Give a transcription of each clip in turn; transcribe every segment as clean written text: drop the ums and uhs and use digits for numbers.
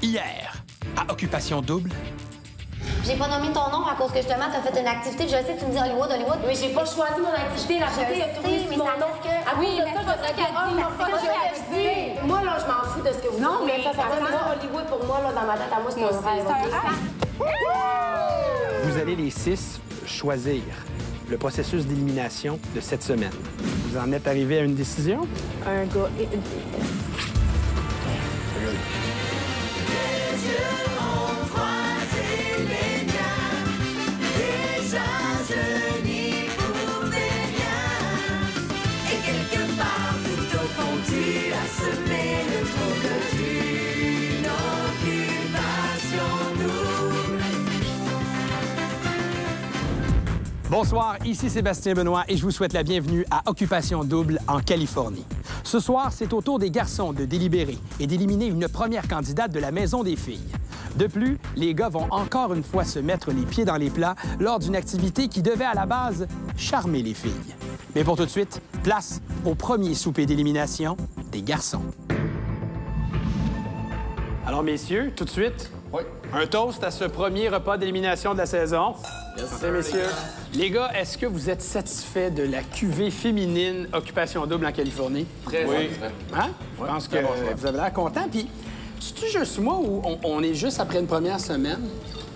Hier, à Occupation Double. J'ai pas nommé ton nom à cause que justement t'as fait une activité. Je sais, tu me dis Hollywood. Mais j'ai pas choisi mon activité. L'activité a tourné sur mon nom. Ah oui, mais ça, votre activité. Moi, là, je m'en fous de ce que vous dites. Non, mais ça moi, Hollywood, pour moi, là, dans ma tête, à moi, c'est un rêve. Vous allez les 6 choisir le processus d'élimination de cette semaine. Vous en êtes arrivé à une décision? Un gars et une fille. Bonsoir, ici Sébastien Benoît et je vous souhaite la bienvenue à Occupation Double en Californie. Ce soir, c'est au tour des garçons de délibérer et d'éliminer une première candidate de la Maison des filles. De plus, les gars vont encore une fois se mettre les pieds dans les plats lors d'une activité qui devait à la base charmer les filles. Mais pour tout de suite, place au premier souper d'élimination des garçons. Alors, messieurs, tout de suite, un toast à ce premier repas d'élimination de la saison. Merci, messieurs. Les gars, est-ce que vous êtes satisfaits de la cuvée féminine Occupation Double en Californie? Très satisfait. Hein? Je pense que vous avez l'air content. Puis, c'est-tu juste moi ou on est juste après une première semaine?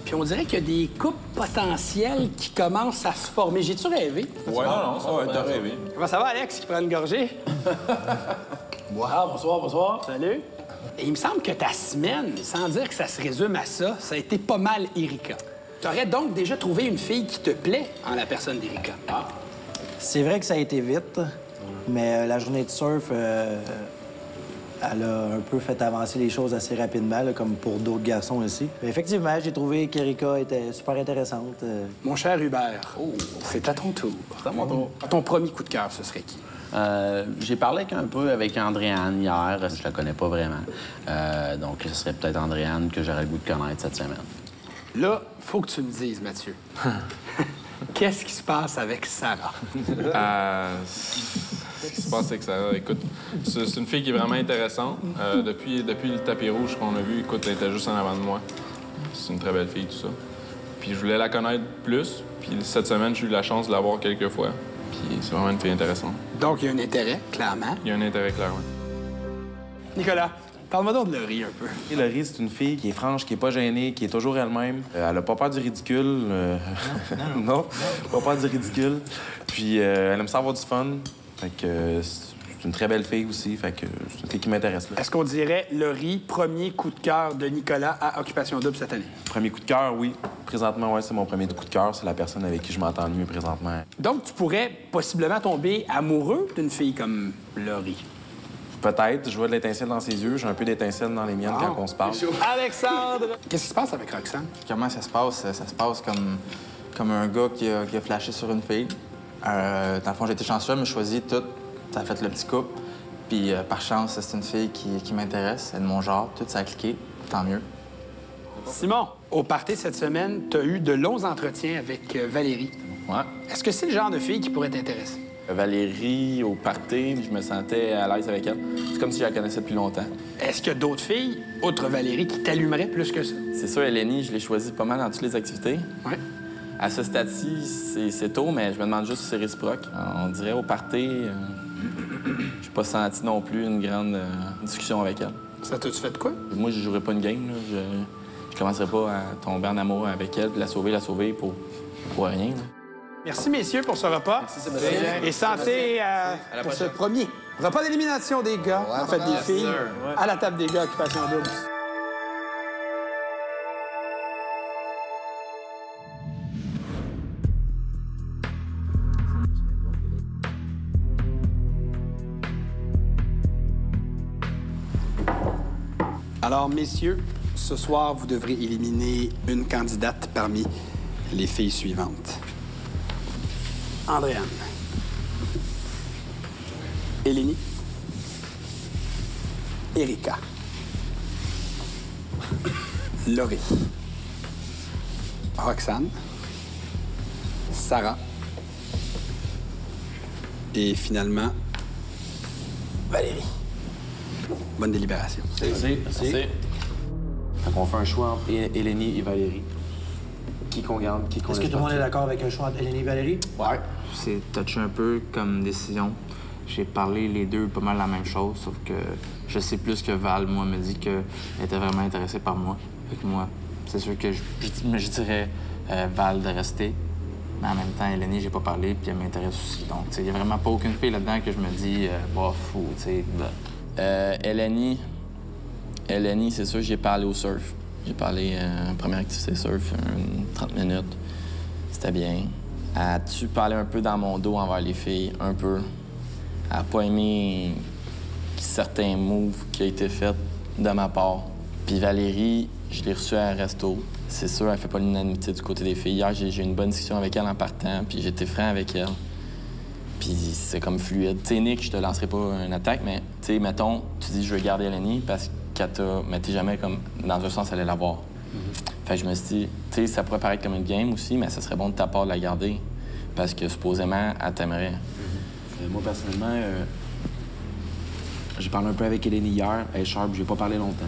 Puis on dirait qu'il y a des couples potentiels qui commencent à se former. J'ai-tu rêvé? Ouais, non, ça va, t'as rêvé. Comment ça va, Alex, qui prend une gorgée? Bonsoir. Salut. Et il me semble que ta semaine, sans dire que ça se résume à ça, ça a été pas mal Erika. T'aurais donc déjà trouvé une fille qui te plaît en la personne d'Erika. Ah. C'est vrai que ça a été vite, mais la journée de surf, elle a un peu fait avancer les choses assez rapidement, là, comme pour d'autres garçons aussi. Mais effectivement, j'ai trouvé qu'Erika était super intéressante. Mon cher Hubert, c'est à ton tour. C'est à mon tour. Ton premier coup de cœur, ce serait qui? J'ai parlé un peu avec Andréane hier. Je la connais pas vraiment. Donc, ce serait peut-être Andréane que j'aurais le goût de connaître cette semaine. Là, faut que tu me dises, Mathieu. Qu'est-ce qui se passe avec Sarah? Ce qui se passe avec Sarah, écoute, c'est une fille qui est vraiment intéressante. Depuis le tapis rouge qu'on a vu, écoute, elle était juste en avant de moi. C'est une très belle fille, tout ça. Puis je voulais la connaître plus. Puis cette semaine, j'ai eu la chance de la voir quelques fois. Puis c'est vraiment une fille intéressante. Donc, il y a un intérêt, clairement. Il y a un intérêt clair, oui. Nicolas, parle-moi donc de Laurie un peu. Laurie, c'est une fille qui est franche, qui est pas gênée, qui est toujours elle-même. Elle a pas peur du ridicule. Non, pas peur du ridicule. Puis elle aime ça avoir du fun. Fait que c'est une très belle fille aussi. Fait que c'est une fille qui m'intéresse, là. Est-ce qu'on dirait Laurie, premier coup de cœur de Nicolas à Occupation Double cette année? Premier coup de cœur, oui. Présentement, ouais, c'est mon premier coup de cœur. C'est la personne avec qui je m'entends le mieux présentement. Donc, tu pourrais possiblement tomber amoureux d'une fille comme Laurie? Peut-être. Je vois de l'étincelle dans ses yeux. J'ai un peu d'étincelle dans les miennes quand on se parle. Alexandre! Qu'est-ce qui se passe avec Roxane? Comment ça se passe? Ça se passe comme un gars qui a flashé sur une fille. Dans le fond, j'ai été chanceux, elle m'a choisi tout. Ça a fait le petit couple. Puis par chance, c'est une fille qui m'intéresse. Elle est de mon genre. Tout ça a cliqué. Tant mieux. Simon, au party cette semaine, tu as eu de longs entretiens avec Valérie. Ouais. Est-ce que c'est le genre de fille qui pourrait t'intéresser? Valérie, au party, je me sentais à l'aise avec elle. C'est comme si je la connaissais depuis longtemps. Est-ce qu'il y a d'autres filles, outre Valérie, qui t'allumeraient plus que ça? C'est sûr, Eleni, je l'ai choisie pas mal dans toutes les activités. Oui. À ce stade-ci, c'est tôt, mais je me demande juste si c'est réciproque. On dirait au party, j'ai pas senti non plus une grande discussion avec elle. Ça t'a-tu fait de quoi? Moi, je jouerais pas une game. Là. Je commencerais pas à tomber en amour avec elle, puis la sauver pour rien. Là. Merci, messieurs, pour ce repas. Merci, Sébastien. Et santé pour ce premier repas d'élimination des gars, en fait, des filles, à la table des gars, Occupation Double. Alors, messieurs, ce soir, vous devrez éliminer une candidate parmi les filles suivantes. Andréane. Eleni. Erika. Laurie. Roxane. Sarah. Et finalement, Valérie. Bonne délibération. Merci. Fait qu'on fait un choix entre Eleni et Valérie. Qui qu'on garde, qui qu'on Est-ce que tout le monde est d'accord avec un choix entre Eleni et Valérie? Ouais. C'est touché un peu comme décision. J'ai parlé les deux pas mal la même chose, sauf que je sais plus que Val, moi, me dit qu'elle était vraiment intéressée par moi. Fait que moi, c'est sûr que je dirais Val de rester. Mais en même temps, Eleni, j'ai pas parlé, puis elle m'intéresse aussi. Donc, il y a vraiment pas aucune fille là-dedans que je me dis, bof, ou, tu sais, Eleni, c'est sûr, j'ai parlé au surf. J'ai parlé première activité surf, 30 minutes. C'était bien. As-tu parlé un peu dans mon dos envers les filles? Un peu. Elle n'a pas aimé certains moves qui ont été faits de ma part. Puis Valérie, je l'ai reçue à un resto. C'est sûr, elle fait pas l'unanimité du côté des filles. Hier, j'ai eu une bonne discussion avec elle en partant, puis j'étais franc avec elle. Puis c'est comme fluide. Tu sais, Nick, je te lancerai pas une attaque, mais tu sais, mettons, tu dis je veux garder Eleni parce qu'elle t'a... Mais t'es jamais comme... Dans un sens, elle allait l'avoir. Fait que je me suis dit, tu sais, ça pourrait paraître comme une game aussi, mais ça serait bon de ta part de la garder. Parce que supposément, elle t'aimerait. Moi, personnellement, j'ai parlé un peu avec Eleni hier. Elle est sharp, j'ai pas parlé longtemps.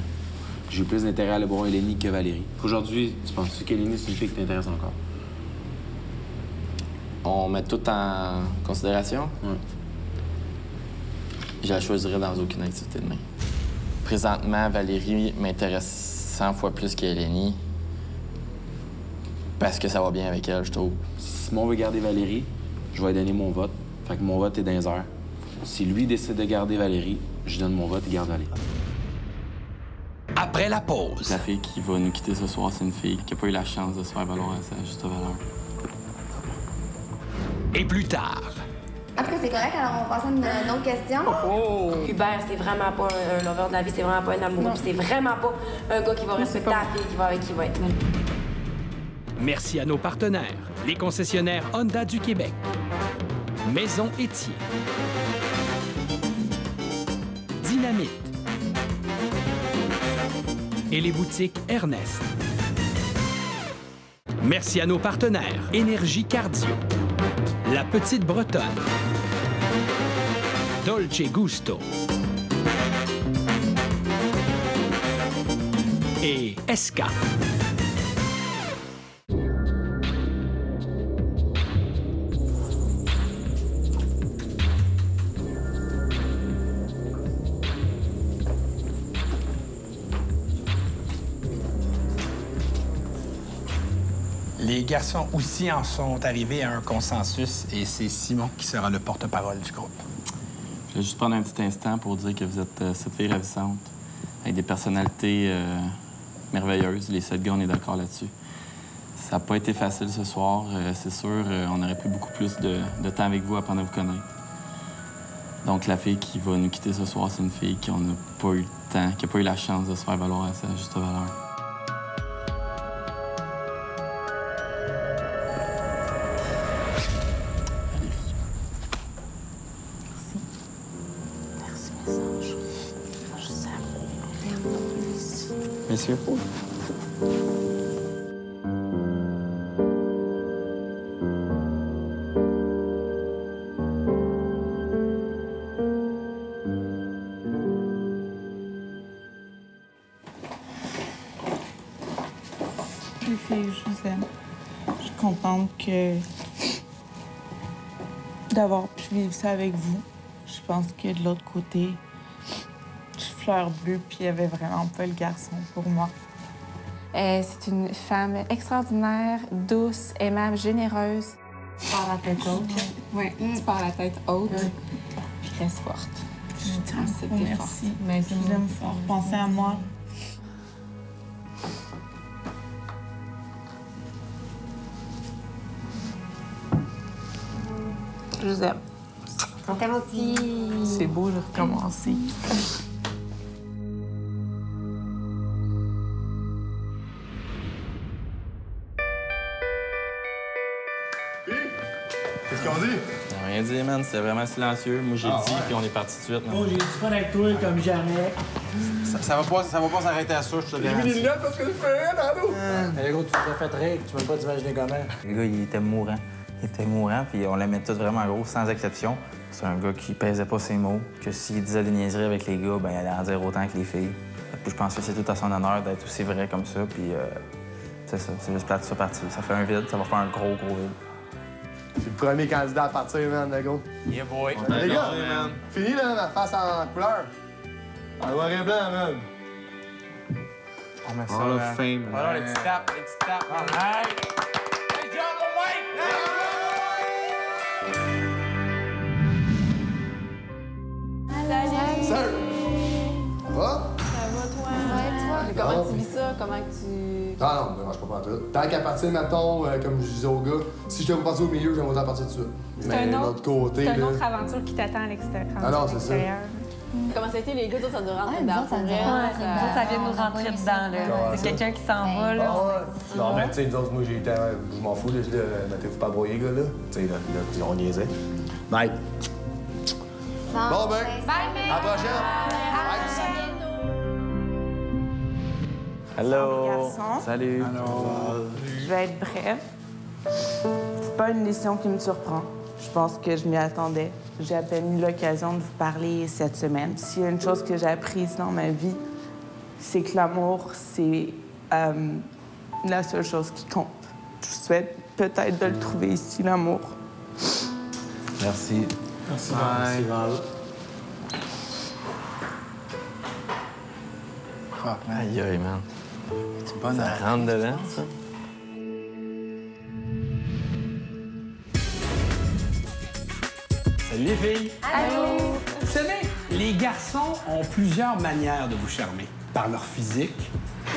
J'ai eu plus d'intérêt à aller voir Eleni que Valérie. Aujourd'hui, tu penses-tu qu'Eleni, c'est une fille qui t'intéresse encore? On met tout en considération? Oui. Je la choisirais dans aucune activité demain. Présentement, Valérie m'intéresse 100 fois plus qu'Eleni. Parce que ça va bien avec elle, je trouve. Si Simon veut garder Valérie, je vais lui donner mon vote. Fait que mon vote est dans les airs. Si lui décide de garder Valérie, je donne mon vote et garde Valérie. Après la pause. La fille qui va nous quitter ce soir, c'est une fille qui n'a pas eu la chance de se faire valoir à sa juste valeur. Et plus tard. En tout cas, c'est correct, alors on passe à une autre question. Hubert, c'est vraiment pas un lover de la vie, c'est vraiment pas un amoureux, puis c'est vraiment pas un gars qui va respecter la fille, qui va être. Merci à nos partenaires, les concessionnaires Honda du Québec, Maison Étier, Dynamite et les boutiques Ernest. Merci à nos partenaires Énergie Cardio, La Petite Bretonne, Dolce Gusto et Esca. Les garçons aussi en sont arrivés à un consensus et c'est Simon qui sera le porte-parole du groupe. Je vais juste prendre un petit instant pour dire que vous êtes cette fille ravissante, avec des personnalités merveilleuses. Les 7 gars, on est d'accord là-dessus. Ça n'a pas été facile ce soir. C'est sûr, on aurait pris beaucoup plus de temps avec vous à apprendre à vous connaître. Donc, la fille qui va nous quitter ce soir, c'est une fille qu'on n'a pas eu le temps, qui n'a pas eu la chance de se faire valoir à sa juste valeur. Messieurs. Les filles, je vous aime. Je suis contente d'avoir pu vivre ça avec vous. Je pense que de l'autre côté, je suis fleur bleue, puis il y avait vraiment pas le garçon pour moi. C'est une femme extraordinaire, douce, aimable, généreuse. Tu pars la tête haute. Oui, tu pars la tête haute. Puis reste forte. Je vous remercie. Je vous aime fort. Pensez à moi. Je vous aime. On t'aime aussi. C'est beau de recommencer. Qu'est-ce qu'on dit? Rien dit, man. C'était vraiment silencieux. Moi, j'ai dit, puis on est parti tout de suite. Oh, j'ai du fun avec toi comme jamais. Ça va pas s'arrêter à ça, je te garantis. J'ai mis des lunettes parce que je fais rien dans l'eau. Mais gros, tu t'es fait rire, tu peux pas t'imaginer comment. Le gars, il était mourant. Il était mourant, puis on l'aimait tous vraiment gros, sans exception. C'est un gars qui pesait pas ses mots, que s'il disait des niaiseries avec les gars, ben il allait en dire autant que les filles. Je pense que c'est tout à son honneur d'être aussi vrai comme ça, puis c'est ça, c'est juste plate, ça parti. Ça fait un vide, ça va faire un gros vide. C'est le premier candidat à partir, man, le go. Yeah, boy. Les gars, fini, là, ma face en couleur. En noir et blanc, man. On met ça, Hall of là. Fame. Voilà, les petits tapes, All right. Hey, John, Sir! Ça va? Ça va, toi? Comment tu vis ça? Comment que tu... Ah non, me dérange pas tout. Tant qu'à partir, mettons, comme je disais au gars, si je devais partir au milieu, j'aimerais autant partir tout de suite. Mais de l'autre côté, c'est une là... autre aventure qui t'attend à l'extérieur. Ah non, c'est ça. Comment ça a été, les gars? Toi, ça nous rentre dedans. Ça vient nous rentrer dedans, là. C'est quelqu'un qui s'en va, là. Non, mais tu sais, nous autres, moi, j'ai eu je m'en fous, là, je dis, mettez-vous pas broyer, gars, là. Tu sais, là, on niaisait. Bye. Bon, ben. Bye, mec. À la prochaine. Hello! Garçon. Salut! Je vais être brève. C'est pas une décision qui me surprend. Je pense que je m'y attendais. J'ai à peine eu l'occasion de vous parler cette semaine. S'il y a une chose que j'ai apprise dans ma vie, c'est que l'amour, c'est la seule chose qui compte. Je vous souhaite peut-être de le trouver ici, l'amour. Merci. Merci, Val. Aïe, aïe, man. C'est bonne, ça rentre dedans, ça? Salut les filles! Allô? Vous savez, les garçons ont plusieurs manières de vous charmer. Par leur physique,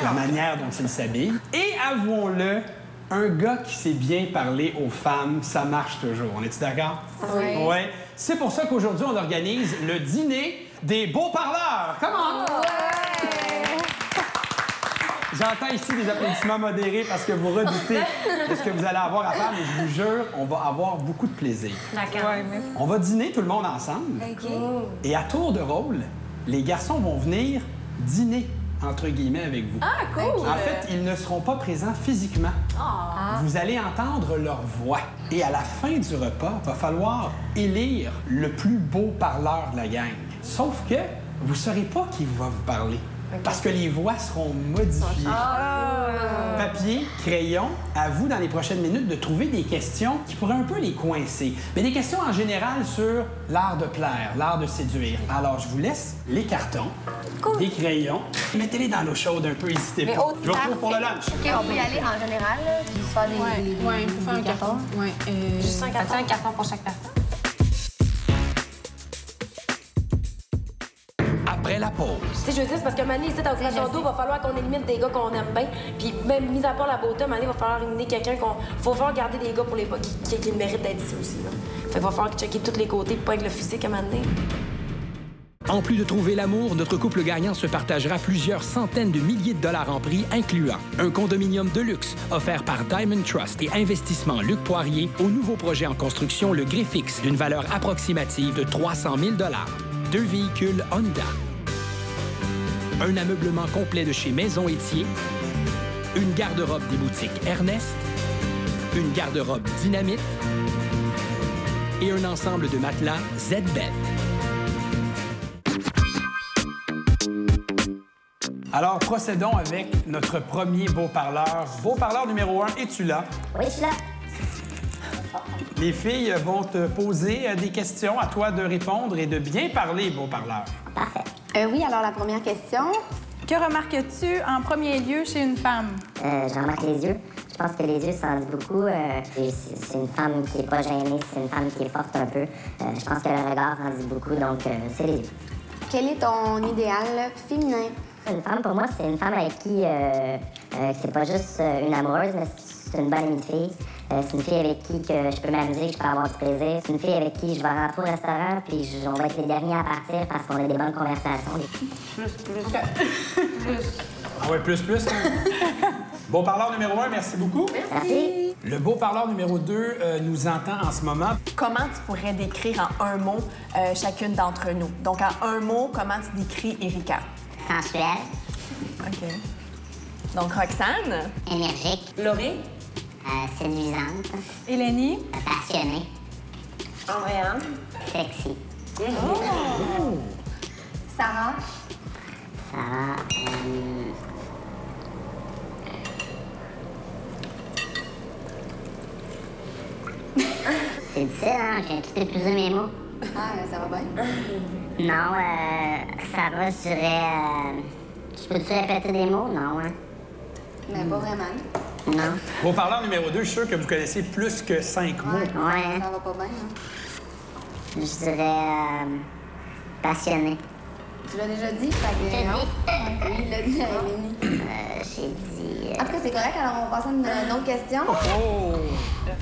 la manière dont ils s'habillent. Et avouons-le, un gars qui sait bien parler aux femmes, ça marche toujours. On est-tu d'accord? Oui. Ouais. C'est pour ça qu'aujourd'hui, on organise le dîner des beaux parleurs. Comment? J'entends ici des applaudissements modérés parce que vous redoutez de ce que vous allez avoir à faire, mais je vous jure, on va avoir beaucoup de plaisir. D'accord. On va dîner tout le monde ensemble. OK. Et à tour de rôle, les garçons vont venir dîner, entre guillemets, avec vous. Ah, cool! En fait, ils ne seront pas présents physiquement. Vous allez entendre leur voix. Et à la fin du repas, il va falloir élire le plus beau parleur de la gang. Sauf que vous ne saurez pas qui va vous parler. Parce que les voix seront modifiées. Papier, crayon, à vous dans les prochaines minutes de trouver des questions qui pourraient un peu les coincer. Mais des questions en général sur l'art de plaire, l'art de séduire. Alors, je vous laisse les cartons, des crayons. Mettez-les dans l'eau chaude un peu, n'hésitez pas. Je vous retrouve pour le lunch. OK, on peut y aller en général, là, puis faire des Ouais, il faut faire un carton. Ouais. Juste un carton. Un carton pour chaque personne. Après la pause. Tu sais, je veux dire, c'est parce que Mané, ici, dans Occupation Double, il va falloir qu'on élimine des gars qu'on aime bien. Puis même, mis à part la beauté, Mané, il va falloir éliminer quelqu'un qu'on... Faut falloir garder des gars pour les qui méritent d'être ici aussi, là. Fait qu'il va falloir checker tous les côtés, pas avec le physique à Mané. En plus de trouver l'amour, notre couple gagnant se partagera plusieurs centaines de milliers de dollars en prix, incluant un condominium de luxe offert par Diamond Trust et Investissement Luc Poirier au nouveau projet en construction, le Griffix, d'une valeur approximative de 300 000 $. 2 véhicules Honda. Un ameublement complet de chez Maison Étier. Une garde-robe des boutiques Ernest. Une garde-robe Dynamite. Et un ensemble de matelas Z-Bed. Alors, procédons avec notre premier beau parleur. Beau parleur numéro 1, es-tu là? Oui, je suis là. Les filles vont te poser des questions, à toi de répondre et de bien parler, beau parleur. Parfait. Oui, alors la première question. Que remarques-tu en premier lieu chez une femme? Je remarque les yeux. Je pense que les yeux, ça en dit beaucoup. C'est une femme qui est pas gênée, c'est une femme qui est forte un peu. Je pense que le regard en dit beaucoup, donc c'est les yeux. Quel est ton idéal féminin? Une femme, pour moi, c'est une femme avec qui c'est pas juste une amoureuse, mais c'est une bonne amie de fille. C'est une fille avec qui que je peux m'amuser, que je peux avoir du plaisir. C'est une fille avec qui je vais rentrer au restaurant, puis on va être les derniers à partir parce qu'on a des bonnes conversations. Ah ouais, plus. Beau parleur numéro 1, merci beaucoup. Merci. Le beau parleur numéro 2 nous entend en ce moment. Comment tu pourrais décrire en un mot chacune d'entre nous? Donc, en un mot, comment tu décris Erika? Sensuelle. OK. Donc, Roxane? Énergique. Laurie? Séduisante. Eleni? Passionnée. Andréane? Sexy. Sarah? Sarah, C'est difficile, hein? J'ai tout épuisé mes mots. Ah, ça va bien? Non, ça va, je dirais... Je peux-tu répéter des mots? Non, hein? Mais pas vraiment. Non. Beau parleur numéro 2, je suis sûr que vous connaissez plus que 5 mots. Ouais. Ça va pas bien, hein? Je dirais... passionné. Tu l'as déjà dit? Fait que, non? Oui, il l'a dit à Émilie. J'ai dit... En tout cas, c'est correct, alors on passe à une autre question. Oh!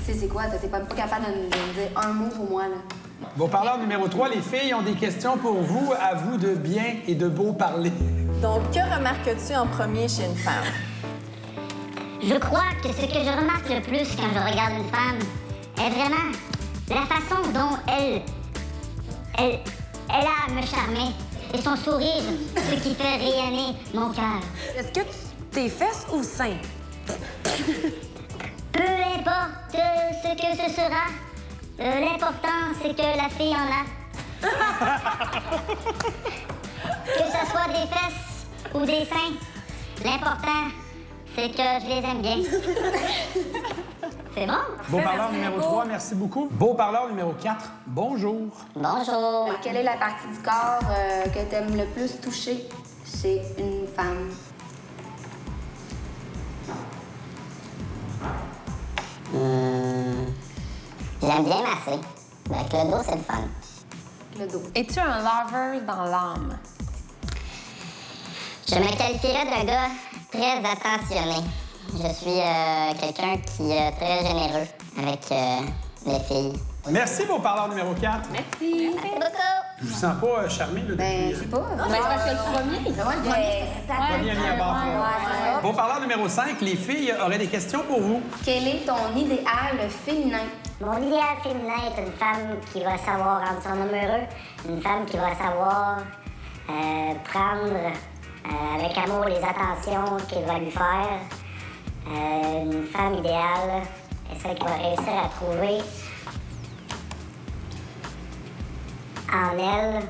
C'est quoi? T'es pas capable de me dire un mot pour moi, là. Beau parleur numéro 3, les filles ont des questions pour vous. À vous de bien et de beau parler. Donc, que remarques-tu en premier chez une femme? Je crois que ce que je remarque le plus quand je regarde une femme est vraiment la façon dont elle a à me charmer. Et son sourire, ce qui fait rayonner mon cœur. Est-ce que tes fesses ou seins? Peu importe ce que ce sera, l'important, c'est que la fille en a. Que ce soit des fesses ou des seins, l'important, c'est que je les aime bien. C'est bon? Beau parleur numéro 3, merci beaucoup. Beau parleur numéro 4, bonjour. Bonjour. Quelle est la partie du corps que t'aimes le plus toucher chez une femme? J'aime bien masser. Avec le dos, c'est le fun. Le dos. Es-tu un lover dans l'âme? Je me qualifierais d'un gars très attentionné. Je suis quelqu'un qui est très généreux avec les filles. Merci, beau parleur numéro 4. Merci. Merci beaucoup. Je vous sens pas charmé, là, depuis... Ben, je sais pas. Non, mais c'est parce que le premier. Le premier. Premier ami à bord. Beau parleur numéro 5, les filles auraient des questions pour vous. Quel est ton idéal féminin? Mon idéal féminin est une femme qui va savoir rendre son homme heureux, une femme qui va savoir prendre avec amour les attentions qu'il va lui faire. Une femme idéale est celle qui va réussir à trouver en elle.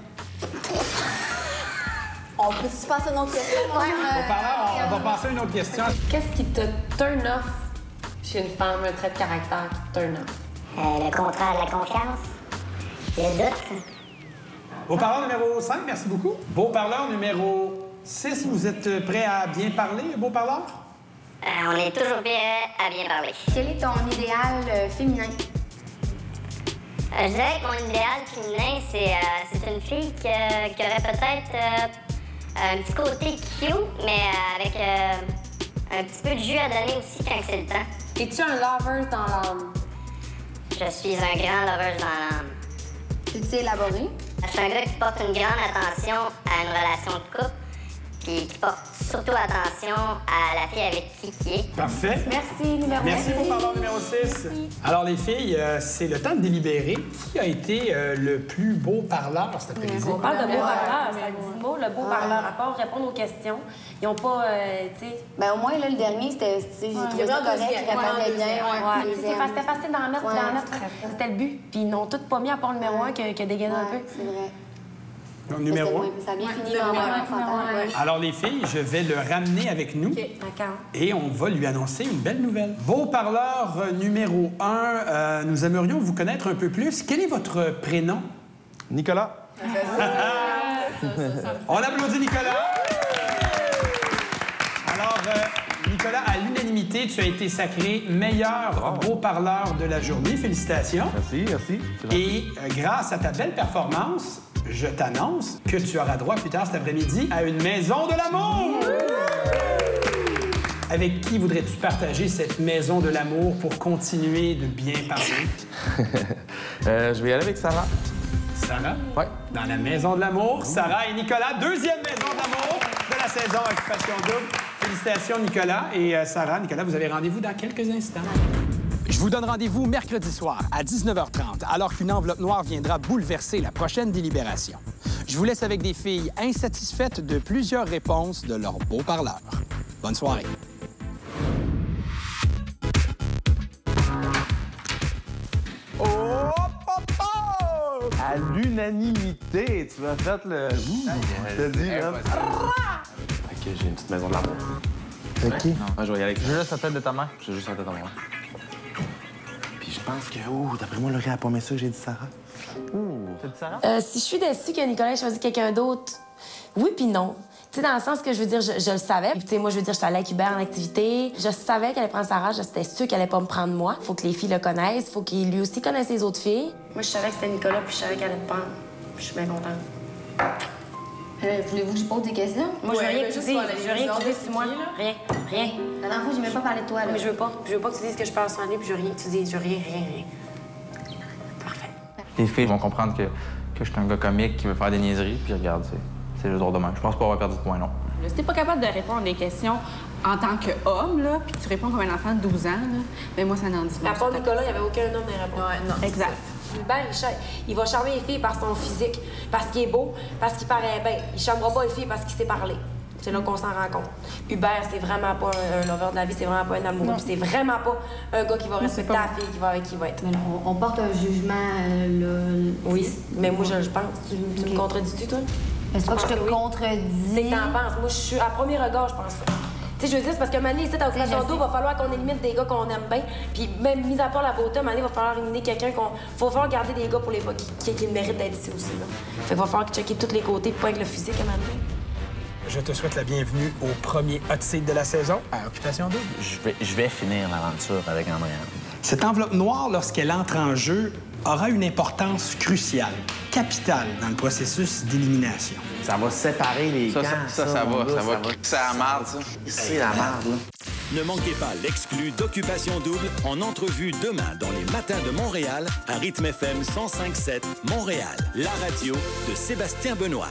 On peut-tu passer à une autre question? Beau parleur, on va passer à une autre question. Qu'est-ce qui te turn off chez une femme, un trait de caractère qui te turn off? Le contraire de la confiance, le doute. Beau parleur numéro 5, merci beaucoup. Beau parleur numéro 6, vous êtes prêt à bien parler, beau parleur? On est toujours prêt à bien parler. Quel est ton idéal féminin? Je dirais que mon idéal féminin, c'est une fille qui aurait peut-être un petit côté cute, mais avec un petit peu de jus à donner aussi quand c'est le temps. Es-tu un lover dans l'âme? Je suis un grand lover dans l'âme. Peux-tu élaborer? Je suis un gars qui porte une grande attention à une relation de couple, puis qui porte surtout attention à la fille avec qui il est. Parfait. Merci, numéro 6. Merci, beau parleur numéro 6. Alors, les filles, c'est le temps de délibérer. Qui a été le plus beau parleur cet après-midi? On parle de beau parleur, ça dit le mot, le beau parleur. À part répondre aux questions, ils n'ont pas, tu sais... Ben au moins, là, le dernier, c'était j'ai trouvé ça correct, il répondait bien. C'était facile d'en mettre, c'était le but. Puis ils n'ont tous pas mis à part le numéro 1 qui a dégainé un peu. C'est vrai. Donc, numéro 1. Ça a bien fini, on s'entend. Alors, les filles, je vais le ramener avec nous. D'accord. Et on va lui annoncer une belle nouvelle. Beau parleur numéro 1, nous aimerions vous connaître un peu plus. Quel est votre prénom? Nicolas. On applaudit Nicolas. Alors, Nicolas, à l'unanimité, tu as été sacré meilleur beau parleur de la journée. Félicitations. Merci, merci. Et grâce à ta belle performance, je t'annonce que tu auras droit plus tard cet après-midi à une maison de l'amour! Avec qui voudrais-tu partager cette maison de l'amour pour continuer de bien parler? Je vais y aller avec Sarah. Sarah? Oui. Dans la maison de l'amour, Sarah et Nicolas, deuxième maison de l'amour de la saison Occupation Double. Félicitations, Nicolas. Et Sarah, Nicolas, vous avez rendez-vous dans quelques instants. Je vous donne rendez-vous mercredi soir à 19h30, alors qu'une enveloppe noire viendra bouleverser la prochaine délibération. Je vous laisse avec des filles insatisfaites de plusieurs réponses de leur beau parleur. Bonne soirée. À l'unanimité, tu m'as fait le... T'as dit, là... que j'ai une petite maison de l'amour. Avec qui? Je vais y aller avec J'ai juste la tête de ta mère. J'ai juste la tête à moi. Puis je pense que, d'après moi, Laurie a pas aimé ça que j'ai dit Sarah. T'as dit Sarah? Si je suis déçue que Nicolas ait choisi quelqu'un d'autre, oui puis non. Tu sais, dans le sens que je veux dire, je le savais. Tu sais, moi, je veux dire, j'étais allée avec Hubert en activité. Je savais qu'elle allait prendre Sarah. J'étais sûre qu'elle allait pas me prendre moi. Faut que les filles le connaissent. Faut qu'il lui aussi connaisse les autres filles. Moi, je savais que c'était Nicolas, puis je savais qu'elle allait te prendre. Puis je suis bien contente. Voulez-vous que je pose des questions? Moi, je veux rien que tu dises. Je veux rien que tu dises sur moi. Rien. Rien. La dernière fois, j'ai même pas parlé de toi, là. Mais je veux pas. Je veux pas que tu dises que je parle sans lui, puis je veux rien que tu dises. Je veux rien. Parfait. Les filles vont comprendre que je suis un gars comique qui veut faire des niaiseries, puis regarde, c'est le jour de demain. Je pense pas avoir perdu de point, non. Si t'es pas capable de répondre à des questions en tant qu'homme, là, puis tu réponds comme un enfant de 12 ans, là, ben moi, ça n'en dit pas. À part Nicolas, il n'y avait aucun homme à répondre. Ouais, non. Exact. Hubert, il va charmer les filles par son physique, parce qu'il est beau, parce qu'il paraît bien. Il charmera pas les filles parce qu'il sait parler. C'est là qu'on s'en rend compte. Hubert, c'est vraiment pas un lover de la vie, c'est vraiment pas un amoureux. Puis c'est vraiment pas un gars qui va respecter la fille avec qui il va être. Mais là, on porte un jugement, là... Oui, mais moi, je pense. Tu me contredis-tu, toi? Est-ce que je te contredis? C'est que t'en penses. Moi, je suis à premier regard, je pense ça. Tu sais, je veux dire, c'est parce qu'à un moment donné, ici, dans Occupation Double, il va falloir qu'on élimine des gars qu'on aime bien. Puis même, mis à part la beauté, à un moment donné, il va falloir éliminer quelqu'un qu'on... Faut falloir garder des gars pour les gars qui méritent d'être ici aussi, là. Fait qu'il va falloir checker tous les côtés, pas avec le physique, à un moment donné. Je te souhaite la bienvenue au premier hot seat de la saison à Occupation Double. Je vais finir l'aventure avec Andréane. Cette enveloppe noire, lorsqu'elle entre en jeu, aura une importance cruciale, capitale dans le processus d'élimination. Ça va séparer les camps. Ça va. C'est la merde, ça. C'est la merde, là. Ne manquez pas l'exclu d'Occupation Double en entrevue demain dans les matins de Montréal à Rythme FM 105.7 Montréal, la radio de Sébastien Benoît.